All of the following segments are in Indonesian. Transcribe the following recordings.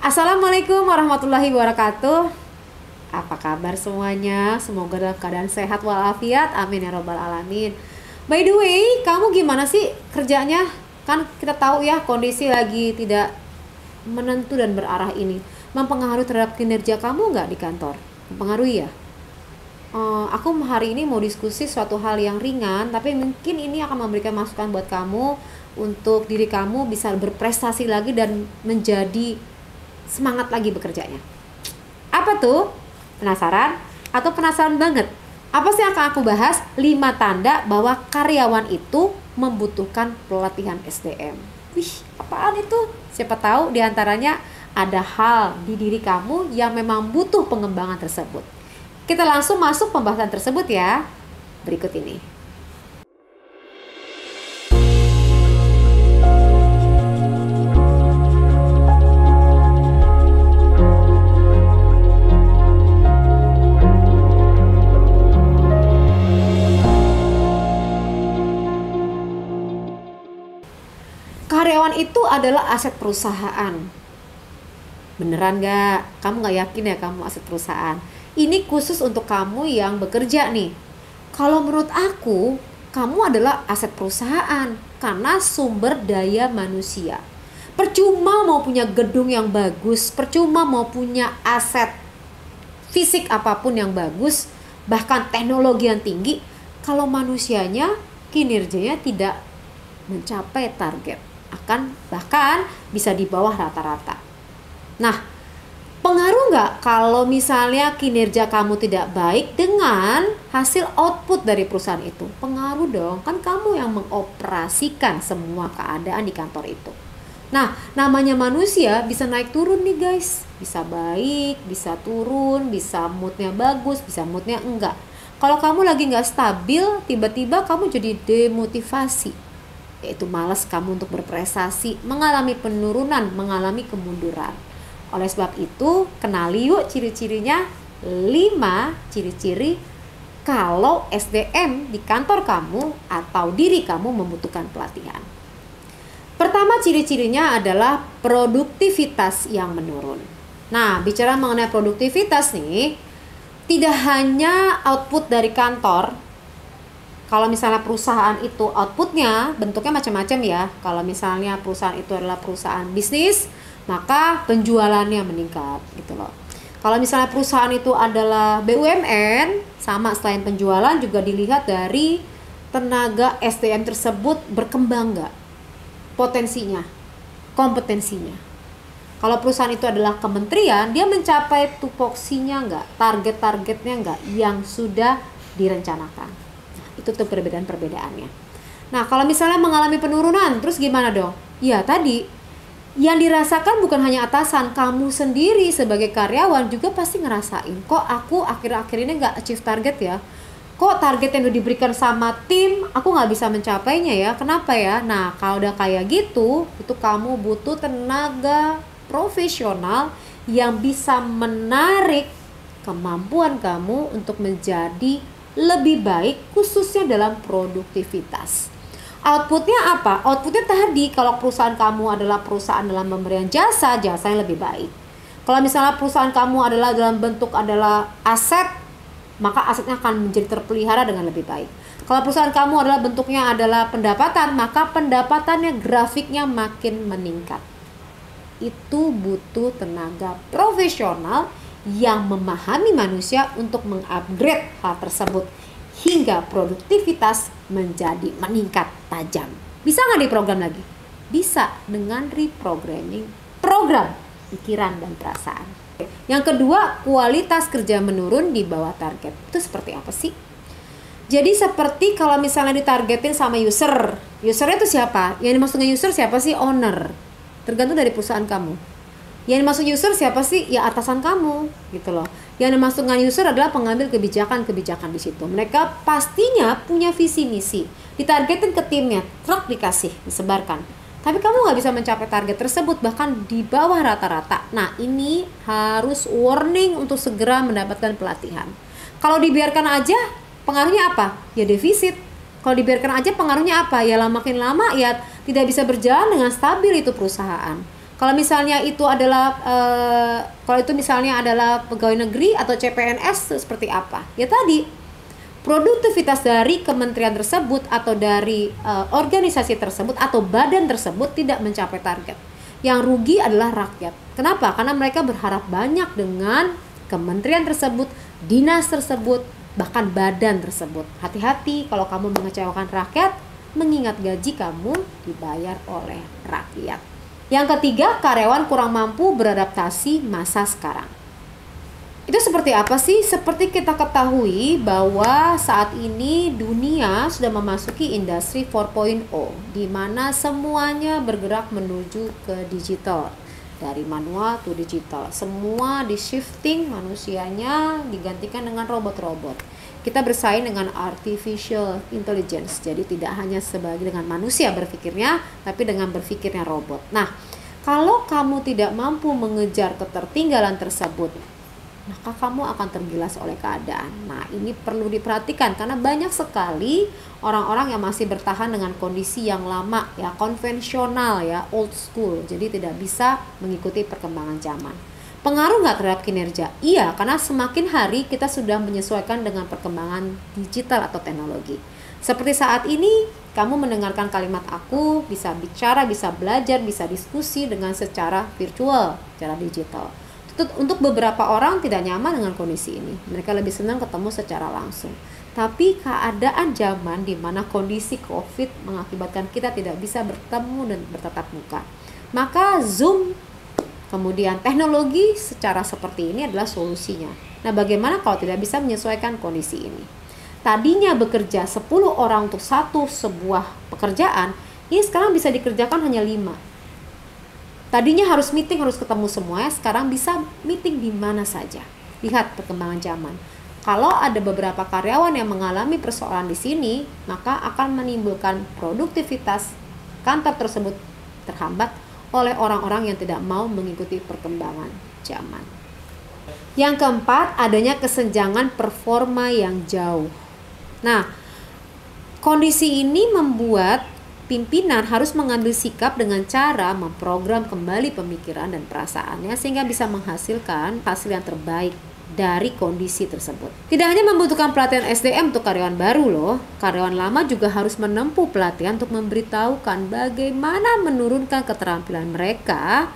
Assalamualaikum warahmatullahi wabarakatuh. Apa kabar semuanya? Semoga dalam keadaan sehat walafiat. Amin ya robbal alamin. By the way, kamu gimana sih kerjanya? Kan kita tahu ya kondisi lagi tidak menentu dan berarah ini. Mempengaruhi terhadap kinerja kamu nggak di kantor? Mempengaruhi ya? Aku hari ini mau diskusi suatu hal yang ringan, tapi mungkin ini akan memberikan masukan buat kamu untuk diri kamu bisa berprestasi lagi dan menjadi semangat lagi bekerjanya. Apa tuh? Penasaran? Atau penasaran banget? Apa sih yang akan aku bahas? 5 tanda bahwa karyawan itu membutuhkan pelatihan SDM. Wih, apaan itu? Siapa tahu diantaranya ada hal di diri kamu yang memang butuh pengembangan tersebut. Kita langsung masuk pembahasan tersebut ya. Berikut ini. Karyawan itu adalah aset perusahaan. Beneran nggak? Kamu nggak yakin ya kamu aset perusahaan? Ini khusus untuk kamu yang bekerja nih. Kalau menurut aku, kamu adalah aset perusahaan karena sumber daya manusia. Percuma mau punya gedung yang bagus, percuma mau punya aset fisik apapun yang bagus, bahkan teknologi yang tinggi, kalau manusianya kinerjanya tidak mencapai target, akan bahkan bisa di bawah rata-rata. Nah, pengaruh nggak kalau misalnya kinerja kamu tidak baik dengan hasil output dari perusahaan itu? Pengaruh dong, kan kamu yang mengoperasikan semua keadaan di kantor itu. Nah, namanya manusia bisa naik turun nih guys. Bisa baik, bisa turun, bisa moodnya bagus, bisa moodnya enggak. Kalau kamu lagi nggak stabil, tiba-tiba kamu jadi demotivasi, yaitu malas kamu untuk berprestasi, mengalami penurunan, mengalami kemunduran. Oleh sebab itu, kenali yuk ciri-cirinya. 5 ciri-ciri kalau SDM di kantor kamu atau diri kamu membutuhkan pelatihan. Pertama, ciri-cirinya adalah produktivitas yang menurun. Nah, bicara mengenai produktivitas nih, tidak hanya output dari kantor. Kalau misalnya perusahaan itu outputnya bentuknya macam-macam ya. Kalau misalnya perusahaan itu adalah perusahaan bisnis, maka penjualannya meningkat gitu loh. Kalau misalnya perusahaan itu adalah BUMN, sama selain penjualan juga dilihat dari tenaga SDM tersebut berkembang nggak, potensinya, kompetensinya. Kalau perusahaan itu adalah kementerian, dia mencapai tupoksinya nggak, target-targetnya nggak yang sudah direncanakan. Itu tuh perbedaan-perbedaannya. Nah, kalau misalnya mengalami penurunan, terus gimana dong? Ya tadi, yang dirasakan bukan hanya atasan, kamu sendiri sebagai karyawan juga pasti ngerasain, kok aku akhir-akhir ini nggak achieve target ya? Kok target yang udah diberikan sama tim, aku nggak bisa mencapainya ya? Kenapa ya? Nah, kalau udah kayak gitu, itu kamu butuh tenaga profesional yang bisa menarik kemampuan kamu untuk menjadi lebih baik, khususnya dalam produktivitas. Outputnya apa? Outputnya tadi, kalau perusahaan kamu adalah perusahaan dalam pemberian jasa, jasa yang lebih baik. Kalau misalnya perusahaan kamu adalah dalam bentuk adalah aset, maka asetnya akan menjadi terpelihara dengan lebih baik. Kalau perusahaan kamu adalah bentuknya adalah pendapatan, maka pendapatannya, grafiknya makin meningkat. Itu butuh tenaga profesional yang memahami manusia untuk mengupgrade hal tersebut hingga produktivitas menjadi meningkat tajam. Bisa nggak diprogram lagi? Bisa dengan reprogramming program pikiran dan perasaan. Yang kedua, kualitas kerja menurun di bawah target. Itu seperti apa sih? Jadi seperti kalau misalnya ditargetin sama user, usernya itu siapa? Yang dimaksudnya user siapa sih? Owner. Tergantung dari perusahaan kamu. Yang dimaksud user siapa sih? Ya atasan kamu gitu loh. Yang dimaksud dengan user adalah pengambil kebijakan-kebijakan di situ. Mereka pastinya punya visi misi. Ditargetin ke timnya, truk dikasih, disebarkan. Tapi kamu nggak bisa mencapai target tersebut, bahkan di bawah rata-rata. Nah, ini harus warning untuk segera mendapatkan pelatihan. Kalau dibiarkan aja, pengaruhnya apa? Ya defisit. Kalau dibiarkan aja pengaruhnya apa? Ya makin lama ya tidak bisa berjalan dengan stabil itu perusahaan. Kalau misalnya itu adalah kalau itu misalnya adalah pegawai negeri atau CPNS, seperti apa? Ya tadi, produktivitas dari kementerian tersebut atau dari organisasi tersebut atau badan tersebut tidak mencapai target. Yang rugi adalah rakyat. Kenapa? Karena mereka berharap banyak dengan kementerian tersebut, dinas tersebut, bahkan badan tersebut. Hati-hati kalau kamu mengecewakan rakyat, mengingat gaji kamu dibayar oleh rakyat. Yang ketiga, karyawan kurang mampu beradaptasi masa sekarang. Itu seperti apa sih? Seperti kita ketahui bahwa saat ini dunia sudah memasuki industri 4.0, di mana semuanya bergerak menuju ke digital. Dari manual to digital, semua di shifting, manusianya digantikan dengan robot-robot. Kita bersaing dengan artificial intelligence, jadi tidak hanya sebagai dengan manusia berpikirnya, tapi dengan berpikirnya robot. Nah, kalau kamu tidak mampu mengejar ketertinggalan tersebut, maka kamu akan tergilas oleh keadaan. Nah, ini perlu diperhatikan karena banyak sekali orang-orang yang masih bertahan dengan kondisi yang lama, ya, konvensional, ya, old school. Jadi tidak bisa mengikuti perkembangan zaman. Pengaruh nggak terhadap kinerja? Iya, karena semakin hari kita sudah menyesuaikan dengan perkembangan digital atau teknologi. Seperti saat ini, kamu mendengarkan kalimat aku, bisa bicara, bisa belajar, bisa diskusi dengan secara virtual, secara digital. Untuk beberapa orang tidak nyaman dengan kondisi ini. Mereka lebih senang ketemu secara langsung. Tapi keadaan zaman di mana kondisi COVID mengakibatkan kita tidak bisa bertemu dan bertatap muka. Maka Zoom, kemudian teknologi secara seperti ini adalah solusinya. Nah, bagaimana kalau tidak bisa menyesuaikan kondisi ini? Tadinya bekerja 10 orang untuk sebuah pekerjaan, ini sekarang bisa dikerjakan hanya 5. Tadinya harus meeting, harus ketemu semuanya, sekarang bisa meeting di mana saja. Lihat perkembangan zaman. Kalau ada beberapa karyawan yang mengalami persoalan di sini, maka akan menimbulkan produktivitas kantor tersebut terhambat oleh orang-orang yang tidak mau mengikuti perkembangan zaman. Yang keempat, adanya kesenjangan performa yang jauh. Nah, kondisi ini membuat pimpinan harus mengambil sikap dengan cara memprogram kembali pemikiran dan perasaannya sehingga bisa menghasilkan hasil yang terbaik dari kondisi tersebut. Tidak hanya membutuhkan pelatihan SDM untuk karyawan baru loh, karyawan lama juga harus menempuh pelatihan untuk memberitahukan bagaimana menurunkan keterampilan mereka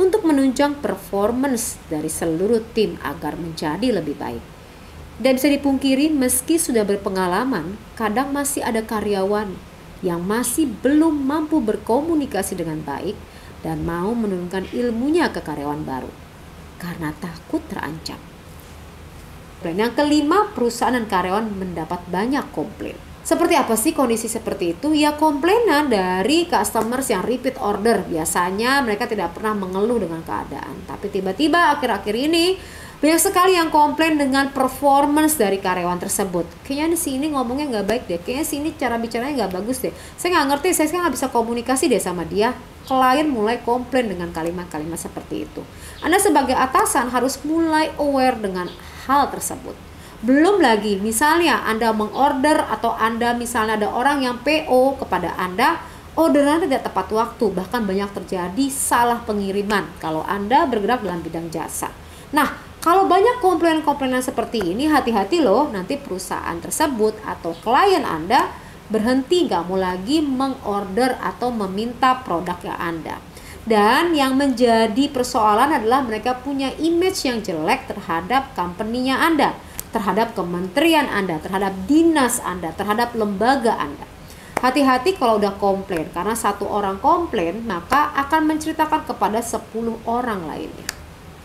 untuk menunjang performance dari seluruh tim agar menjadi lebih baik. Dan bisa dipungkiri, meski sudah berpengalaman, kadang masih ada karyawan yang masih belum mampu berkomunikasi dengan baik dan mau menurunkan ilmunya ke karyawan baru karena takut terancam. Yang kelima, perusahaan dan karyawan mendapat banyak komplain. Seperti apa sih kondisi seperti itu? Ya, komplainan dari customers yang repeat order. Biasanya mereka tidak pernah mengeluh dengan keadaan, tapi tiba-tiba akhir-akhir ini banyak sekali yang komplain dengan performance dari karyawan tersebut. Kayaknya si ini ngomongnya nggak baik deh, kayaknya si ini cara bicaranya nggak bagus deh, saya nggak ngerti, saya nggak bisa komunikasi deh sama dia. Klien mulai komplain dengan kalimat-kalimat seperti itu. Anda sebagai atasan harus mulai aware dengan hal tersebut. Belum lagi misalnya Anda mengorder atau Anda misalnya ada orang yang PO kepada Anda, orderan tidak tepat waktu, bahkan banyak terjadi salah pengiriman kalau Anda bergerak dalam bidang jasa. Nah, kalau banyak komplain-komplainan seperti ini, hati-hati loh, nanti perusahaan tersebut atau klien Anda berhenti, nggak mau lagi mengorder atau meminta produknya Anda. Dan yang menjadi persoalan adalah mereka punya image yang jelek terhadap company-nya Anda, terhadap kementerian Anda, terhadap dinas Anda, terhadap lembaga Anda. Hati-hati kalau udah komplain, karena satu orang komplain maka akan menceritakan kepada 10 orang lainnya.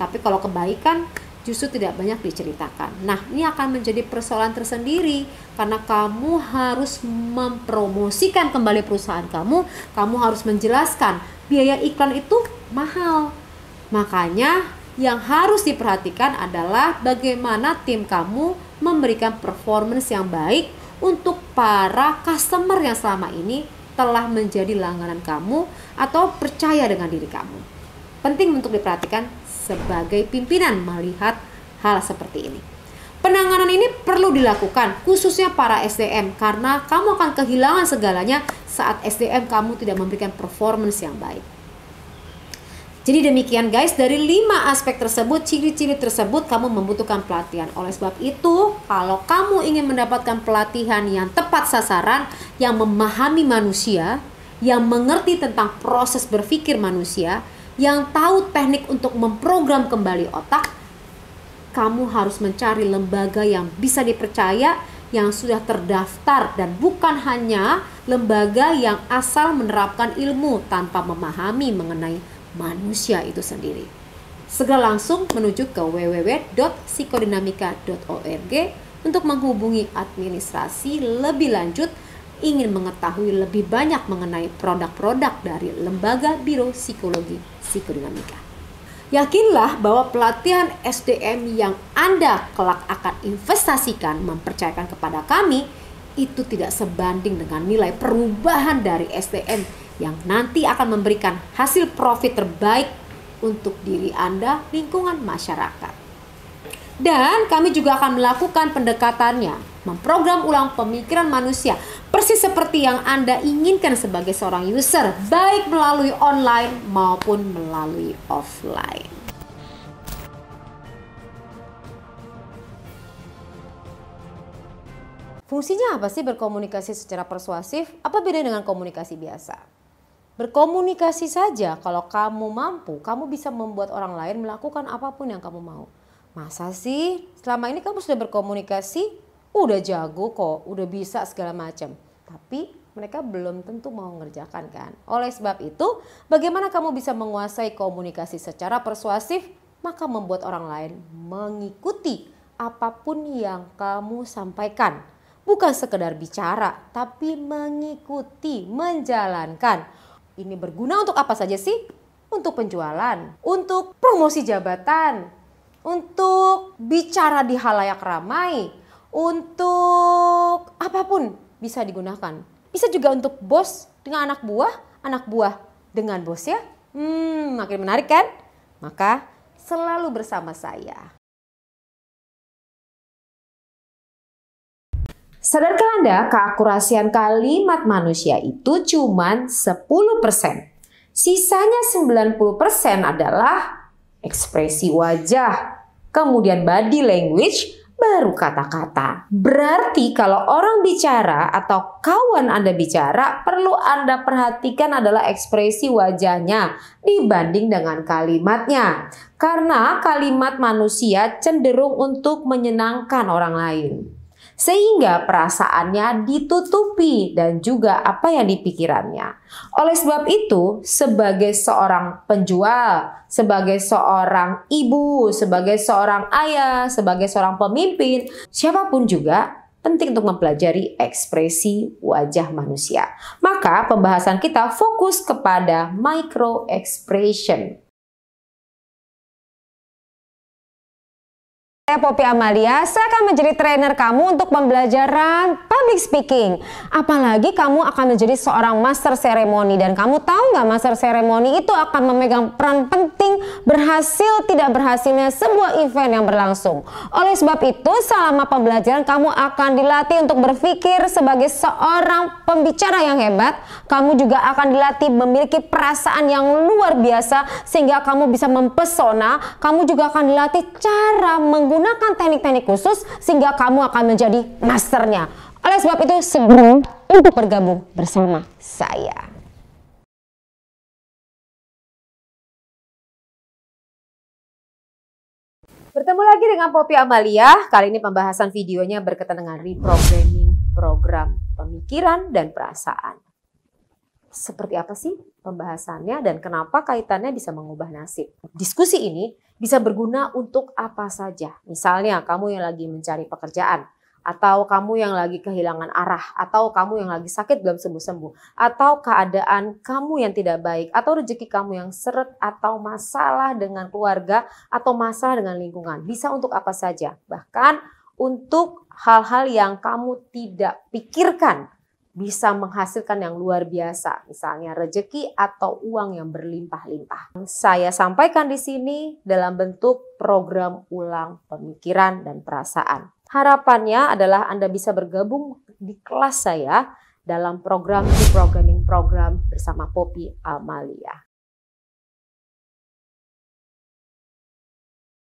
Tapi kalau kebaikan justru tidak banyak diceritakan. Nah, ini akan menjadi persoalan tersendiri karena kamu harus mempromosikan kembali perusahaan kamu harus menjelaskan biaya iklan itu mahal. Makanya yang harus diperhatikan adalah bagaimana tim kamu memberikan performance yang baik untuk para customer yang selama ini telah menjadi langganan kamu atau percaya dengan diri kamu. Penting untuk diperhatikan sebagai pimpinan melihat hal seperti ini. Penanganan ini perlu dilakukan khususnya para SDM karena kamu akan kehilangan segalanya saat SDM kamu tidak memberikan performance yang baik. Jadi demikian guys, dari 5 aspek tersebut, ciri-ciri tersebut kamu membutuhkan pelatihan. Oleh sebab itu, kalau kamu ingin mendapatkan pelatihan yang tepat sasaran, yang memahami manusia, yang mengerti tentang proses berpikir manusia, yang tahu teknik untuk memprogram kembali otak, kamu harus mencari lembaga yang bisa dipercaya, yang sudah terdaftar, dan bukan hanya lembaga yang asal menerapkan ilmu tanpa memahami mengenai manusia itu sendiri. Segera langsung menuju ke www.psikodinamika.org untuk menghubungi administrasi lebih lanjut, ingin mengetahui lebih banyak mengenai produk-produk dari Lembaga Biro Psikologi Psikodinamika. Yakinlah bahwa pelatihan SDM yang Anda kelak akan investasikan, mempercayakan kepada kami, itu tidak sebanding dengan nilai perubahan dari SDM yang nanti akan memberikan hasil profit terbaik untuk diri Anda, lingkungan masyarakat. Dan kami juga akan melakukan pendekatannya, memprogram ulang pemikiran manusia, persis seperti yang Anda inginkan sebagai seorang user, baik melalui online maupun melalui offline. Fungsinya apa sih berkomunikasi secara persuasif? Apa beda dengan komunikasi biasa? Berkomunikasi saja, kalau kamu mampu, kamu bisa membuat orang lain melakukan apapun yang kamu mau. Masa sih selama ini kamu sudah berkomunikasi, udah jago kok, udah bisa segala macam. Tapi mereka belum tentu mau mengerjakan kan. Oleh sebab itu, bagaimana kamu bisa menguasai komunikasi secara persuasif? Maka membuat orang lain mengikuti apapun yang kamu sampaikan. Bukan sekedar bicara, tapi mengikuti, menjalankan. Ini berguna untuk apa saja sih? Untuk penjualan, untuk promosi jabatan, untuk bicara di halayak ramai, untuk apapun bisa digunakan. Bisa juga untuk bos dengan anak buah dengan bos ya. Makin menarik kan? Maka selalu bersama saya. Sadarkah Anda keakurasian kalimat manusia itu cuma 10%. Sisanya 90% adalah ekspresi wajah, kemudian body language, baru kata-kata. Berarti kalau orang bicara atau kawan Anda bicara, perlu Anda perhatikan adalah ekspresi wajahnya dibanding dengan kalimatnya. Karena kalimat manusia cenderung untuk menyenangkan orang lain, sehingga perasaannya ditutupi dan juga apa yang dipikirannya. Oleh sebab itu, sebagai seorang penjual, sebagai seorang ibu, sebagai seorang ayah, sebagai seorang pemimpin, siapapun juga penting untuk mempelajari ekspresi wajah manusia. Maka pembahasan kita fokus kepada micro expression. Saya Poppy Amalia, saya akan menjadi trainer kamu untuk pembelajaran public speaking. Apalagi kamu akan menjadi seorang master ceremony. Dan kamu tahu nggak, master ceremony itu akan memegang peran penting berhasil tidak berhasilnya sebuah event yang berlangsung. Oleh sebab itu, selama pembelajaran kamu akan dilatih untuk berpikir sebagai seorang pembicara yang hebat. Kamu juga akan dilatih memiliki perasaan yang luar biasa sehingga kamu bisa mempesona. Kamu juga akan dilatih cara menggunakan teknik-teknik khusus sehingga kamu akan menjadi masternya. Oleh sebab itu, segera untuk bergabung bersama saya. Bertemu lagi dengan Poppy Amalia. Kali ini pembahasan videonya berkaitan dengan reprogramming program pemikiran dan perasaan. Seperti apa sih pembahasannya dan kenapa kaitannya bisa mengubah nasib? Diskusi ini bisa berguna untuk apa saja. Misalnya kamu yang lagi mencari pekerjaan, atau kamu yang lagi kehilangan arah, atau kamu yang lagi sakit belum sembuh-sembuh, atau keadaan kamu yang tidak baik, atau rezeki kamu yang seret, atau masalah dengan keluarga, atau masalah dengan lingkungan. Bisa untuk apa saja. Bahkan untuk hal-hal yang kamu tidak pikirkan bisa menghasilkan yang luar biasa, misalnya rezeki atau uang yang berlimpah-limpah. Saya sampaikan di sini dalam bentuk program ulang pemikiran dan perasaan. Harapannya adalah Anda bisa bergabung di kelas saya dalam program Reprogramming Program bersama Poppy Amalia.